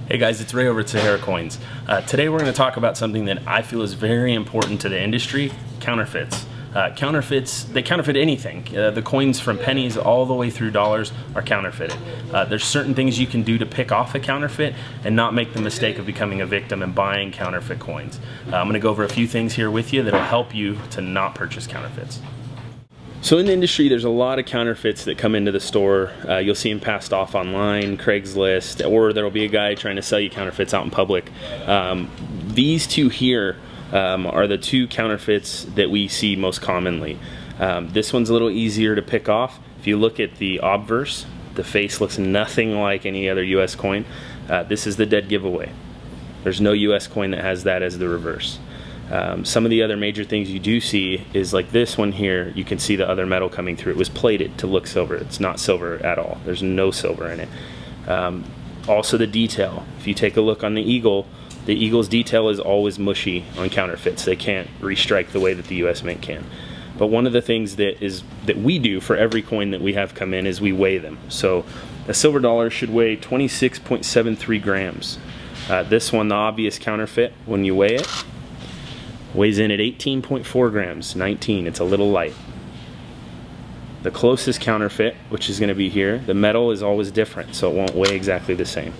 Hey guys, it's Ray over at Sahara Coins. Today we're going to talk about something that I feel is very important to the industry: counterfeits. Counterfeits, they counterfeit anything. The coins from pennies all the way through dollars are counterfeited. There's certain things you can do to pick off a counterfeit and not make the mistake of becoming a victim and buying counterfeit coins. I'm going to go over a few things here with you that'll help you to not purchase counterfeits. So in the industry, there's a lot of counterfeits that come into the store. You'll see them passed off online, Craigslist, or there'll be a guy trying to sell you counterfeits out in public. These two here are the two counterfeits that we see most commonly. This one's a little easier to pick off. If you look at the obverse, the face looks nothing like any other US coin. This is the dead giveaway. There's no US coin that has that as the reverse. Some of the other major things you do see is like this one here. You can see the other metal coming through. It was plated to look silver. It's not silver at all. There's no silver in it. Also the detail. If you take a look on the eagle, the eagle's detail is always mushy on counterfeits. They can't restrike the way that the US Mint can. But one of the things that we do for every coin that we have come in is we weigh them. So a silver dollar should weigh 26.73 grams. This one, the obvious counterfeit, when you weigh it, weighs in at 18.4 grams, 19, it's a little light. The closest counterfeit, which is going to be here, the metal is always different, so it won't weigh exactly the same.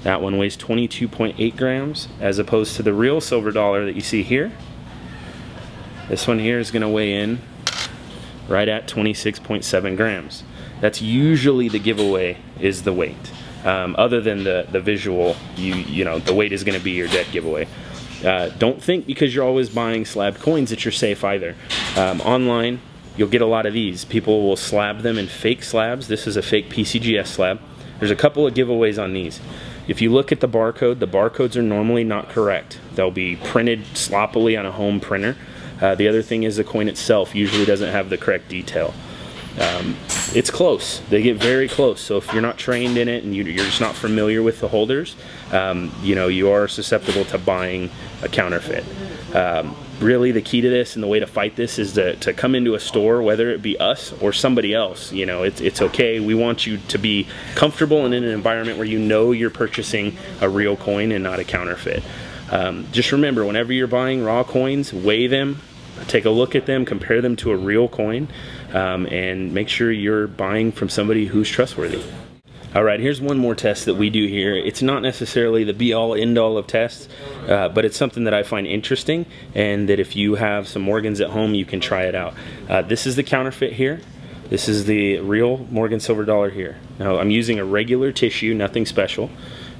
That one weighs 22.8 grams, as opposed to the real silver dollar that you see here. This one here is going to weigh in right at 26.7 grams. That's usually the giveaway, is the weight. Other than the visual, you know, the weight is going to be your dead giveaway. Don't think because you're always buying slabbed coins that you're safe either. Online, you'll get a lot of these. People will slab them in fake slabs. This is a fake PCGS slab. There's a couple of giveaways on these. If you look at the barcodes are normally not correct. They'll be printed sloppily on a home printer. The other thing is the coin itself usually doesn't have the correct detail. It's close. They get very close. So if you're not trained in it and you're just not familiar with the holders, you know, you are susceptible to buying a counterfeit. Really, the key to this and the way to fight this is to come into a store, whether it be us or somebody else. You know, it's okay. We want you to be comfortable and in an environment where you know you're purchasing a real coin and not a counterfeit. Just remember, whenever you're buying raw coins, weigh them, take a look at them, compare them to a real coin, and make sure you're buying from somebody who's trustworthy. Alright, here's one more test that we do here. It's not necessarily the be-all, end-all of tests, but it's something that I find interesting, and that if you have some Morgans at home, you can try it out. This is the counterfeit here. This is the real Morgan silver dollar here. Now, I'm using a regular tissue, nothing special.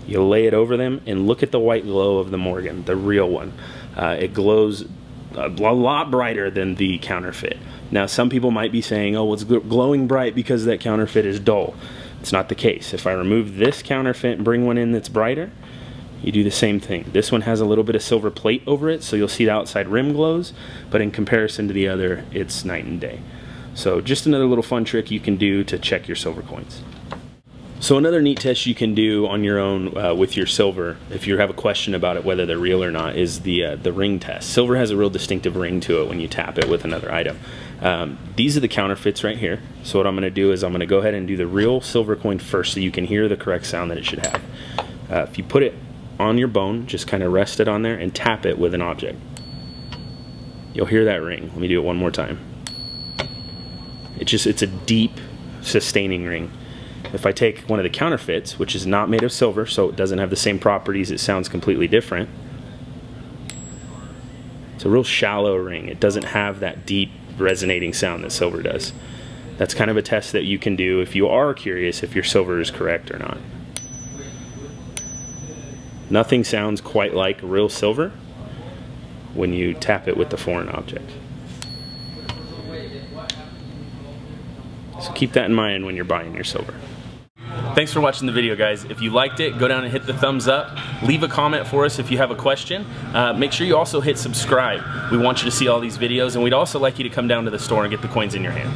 You lay it over them, and look at the white glow of the Morgan, the real one. It glows a lot brighter than the counterfeit. Now, some people might be saying, oh, well, it's glowing bright because that counterfeit is dull. It's not the case. If I remove this counterfeit and bring one in that's brighter, you do the same thing. This one has a little bit of silver plate over it, so you'll see the outside rim glows, but in comparison to the other, it's night and day. So just another little fun trick you can do to check your silver coins. So another neat test you can do on your own with your silver, if you have a question about it, whether they're real or not, is the ring test. Silver has a real distinctive ring to it when you tap it with another item. These are the counterfeits right here. So what I'm going to do is I'm going to go ahead and do the real silver coin first so you can hear the correct sound that it should have. If you put it on your bone, just kind of rest it on there and tap it with an object. You'll hear that ring. Let me do it one more time. It's a deep, sustaining ring. If I take one of the counterfeits, which is not made of silver, so it doesn't have the same properties, it sounds completely different. It's a real shallow ring. It doesn't have that deep, resonating sound that silver does. That's kind of a test that you can do if you are curious if your silver is correct or not. Nothing sounds quite like real silver when you tap it with the foreign object. So keep that in mind when you're buying your silver. Thanks for watching the video, guys. If you liked it, go down and hit the thumbs up. Leave a comment for us if you have a question. Make sure you also hit subscribe. We want you to see all these videos, and we'd also like you to come down to the store and get the coins in your hand.